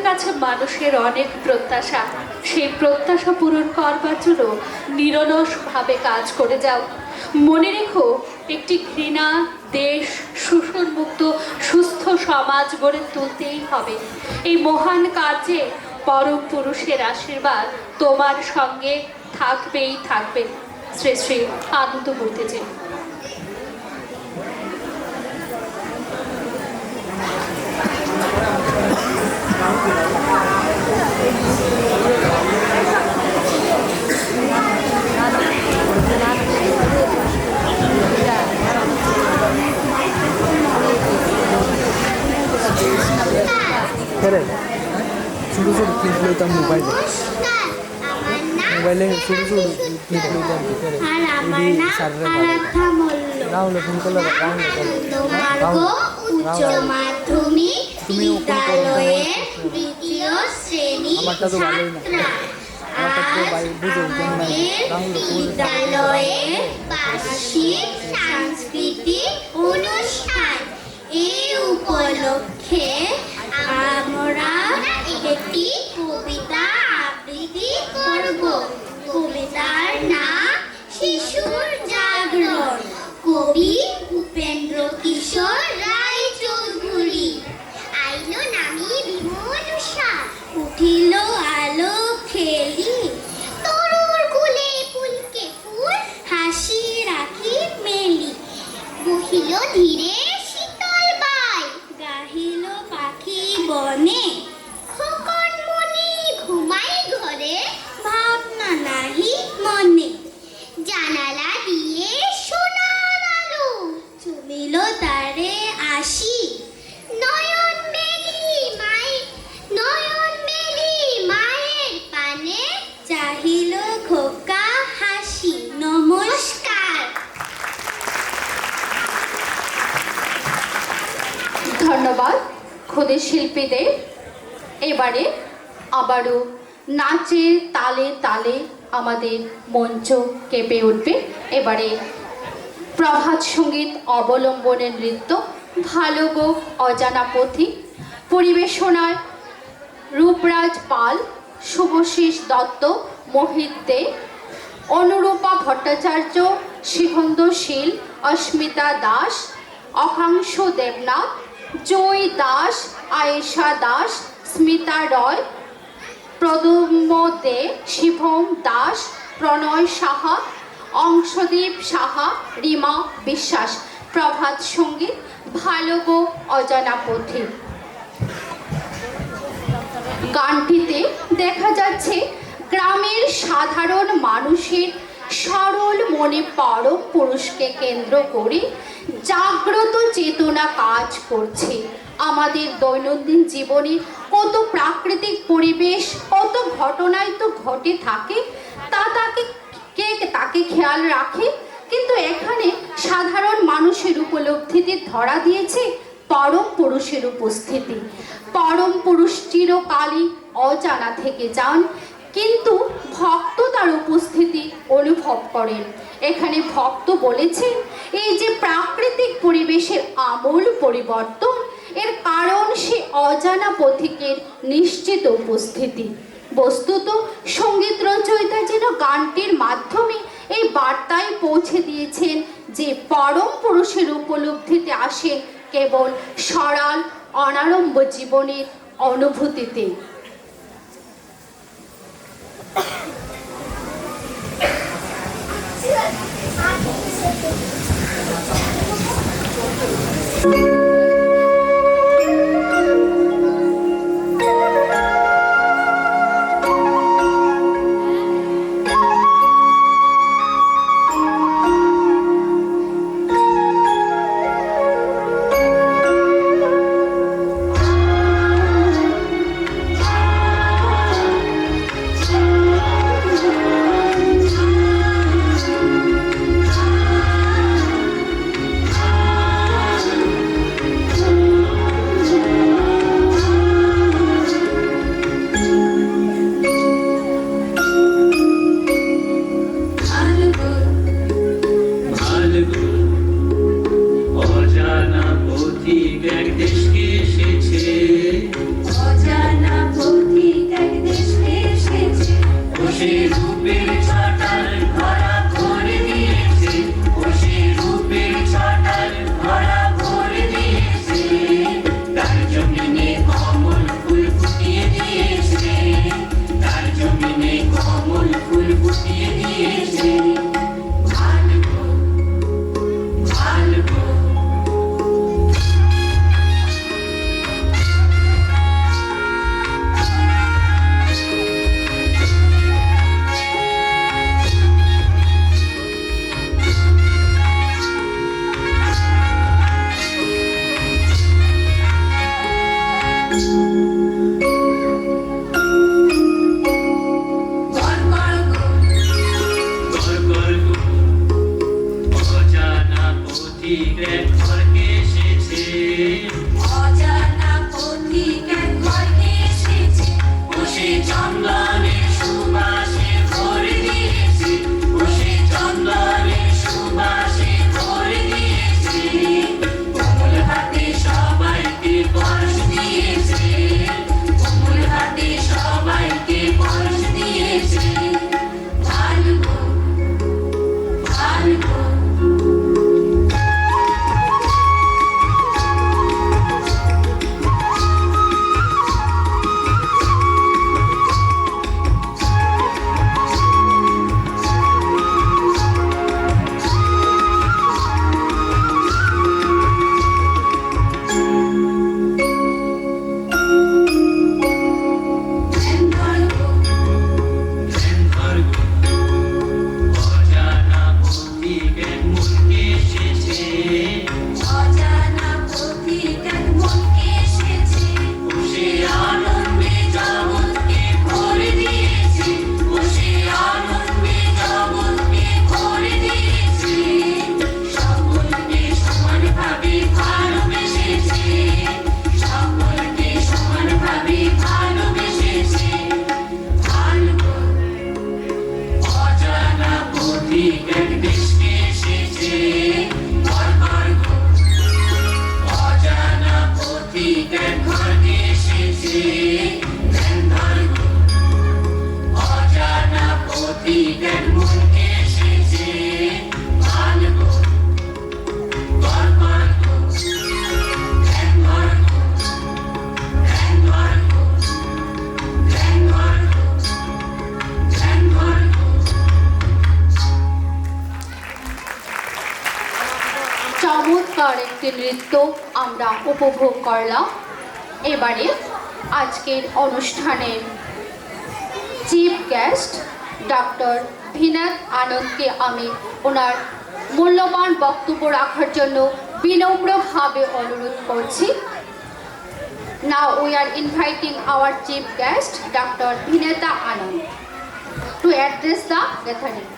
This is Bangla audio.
কাছে মানুষের অনেক প্রত্যাশা, সেই প্রত্যাশা পূরণ করবার জন্য নিরলসভাবে কাজ করে যাও। মনে রেখো, একটি ঘৃণা দেশ, শোষণমুক্ত সুস্থ সমাজ গড়ে তুলতেই হবে। এই মহান কার্যে পরম পুরুষের আশীর্বাদ তোমার সঙ্গে থাকবেই থাকবে। শ্রী শ্রী আনন্দমূর্তিজি। ছোটো ছোটো ক্লিপ লইতাম মোবাইলে, ছোটো ছোটো ক্লিপ লইতাম না হলে ফোন করলে আমারটা তো ভালোই না, আমারটা তো বুঝে সাংস্কৃতিক অনুষ্ঠান। এই উপলক্ষে আমরা একটি কবিতা আবৃত্তি করব। কবিতার নাম শিশুর জাগরণ। কবি উপেন্দ্র কিশোর রায় চৌধুরী। আইলো নামি বিমল উষা, উঠিল আলো খেলি, তরুর কুলে ফুলকে ফুল, হাসি রাখি মেলি। বহিল ধীরে শীতল বাই, গাহিল পাখি বনে, খোকন মনি ঘুমাই ঘরে, ভাবনা নাহি মনে। জানালা দিয়ে সোনার আলো, চলিল তারে আসি, নয়ন মেলি মায়ের পানে, চাহিল খোকা হাসি। নমস্কার। ধন্যবাদ খোদের শিল্পীদের। এবারে আবারও নাচের তালে তালে আমাদের মঞ্চ কেঁপে উঠবে। এবারে প্রভাত সঙ্গীত অবলম্বনের নৃত্য ভালো গো অজানা পথিক। পরিবেশনায় রূপরাজ পাল, শুভশিস দত্ত, মোহিত দে, অনুরূপা ভট্টাচার্য, সিগন্ধ শীল, অস্মিতা দাস, অকাংশ দেবনাথ, জয় দাস, আয়েশা দাস, স্মিতা রয়, প্রদম্য দে, শিবম দাস, প্রণয় সাহা, অংশদীপ সাহা, রিমা বিশ্বাস। প্রভাত সঙ্গীত ভালো গো অজানা পথিক। গানটিতে দেখা যাচ্ছে গ্রামের সাধারণ মানুষের সরল মনে পরম পুরুষকে কেন্দ্র করে জাগ্রত চেতনা কাজ করছে। আমাদের দৈনন্দিন জীবনে কত প্রাকৃতিক পরিবেশ, কত ঘটনাই তো ঘটে থাকে, তাকে খেয়াল রাখে। কিন্তু এখানে সাধারণ মানুষের উপলব্ধিতে ধরা দিয়েছে পরম পুরুষের উপস্থিতি। পরম পুরুষ চিরকালই অজানা থেকে যান, কিন্তু ভক্ত তার উপস্থিতি অনুভব করেন। এখানে ভক্ত বলেছেন, এই যে প্রাকৃতিক পরিবেশের আমূল পরিবর্তন, এর কারণ সে অজানা পথিকের নিশ্চিত উপস্থিতি। বস্তুত সঙ্গীত রচয়িতা যেন গানটির মাধ্যমে এই বার্তায় পৌঁছে দিয়েছেন যে পরম পুরুষের উপলব্ধিতে আসেন কেবল সরল অনাড়ম্ব জীবনের অনুভূতিতে। সে রূপের ছটার ভরা ভরে দিয়েছে, ও সে রূপের ছটার ভরা ভরে দিয়েছে, তার জমিনে কমল ফুল ফুটিয়ে দিয়েছে, তার জমিনে কমল ফুল ফুটিয়ে দিয়েছে। ভালগো ভালগো অজানা পথিক এক ঘরকে এসেছে, অজানা পথিক এক ঘরকে এসেছে, ও সে চন্দনের সুবাসে ভরে দিয়েছে, ও সে চন্দনের সুবাসে ভরে দিয়েছে, কোমল হাতে সবাইকে পরশ দিয়েছে, কোমল হাতে সবাইকে পরশ দিয়েছে। ভালগো ভালগো অজানা পথিক এক মনকে এসেছে, অজানা পথিক এক মনকে এসেছে, ও সে আনন্দে জগৎকে ভরে দিয়েছে, ও সে আনন্দে জগৎকে ভরে দিয়েছে, সকলকে সমানভাবে ভালোবেসেছে, সকলকে সমানভাবে ভালোবেসেছে। ভালগো অজানা পথিক এক দেশকে এসেছে, ভালগো অজানা পথিক এক ঘরকে এসেছে, ভালগো অজানা পথিক এক মনকে এসেছে। ভালগো ভালগো চমৎকার একটি নৃত্য আমরা উপভোগ করলাম। এবারে আজকের অনুষ্ঠানের চিফ গেস্ট ডক্টর ভিনাত আনন্দকে আমি ওনার মূল্যবান বক্তব্য রাখার জন্য বিনম্রভাবে অনুরোধ করছি। Now we are inviting our chief guest, Dr. Vineta Anand, to address the gathering.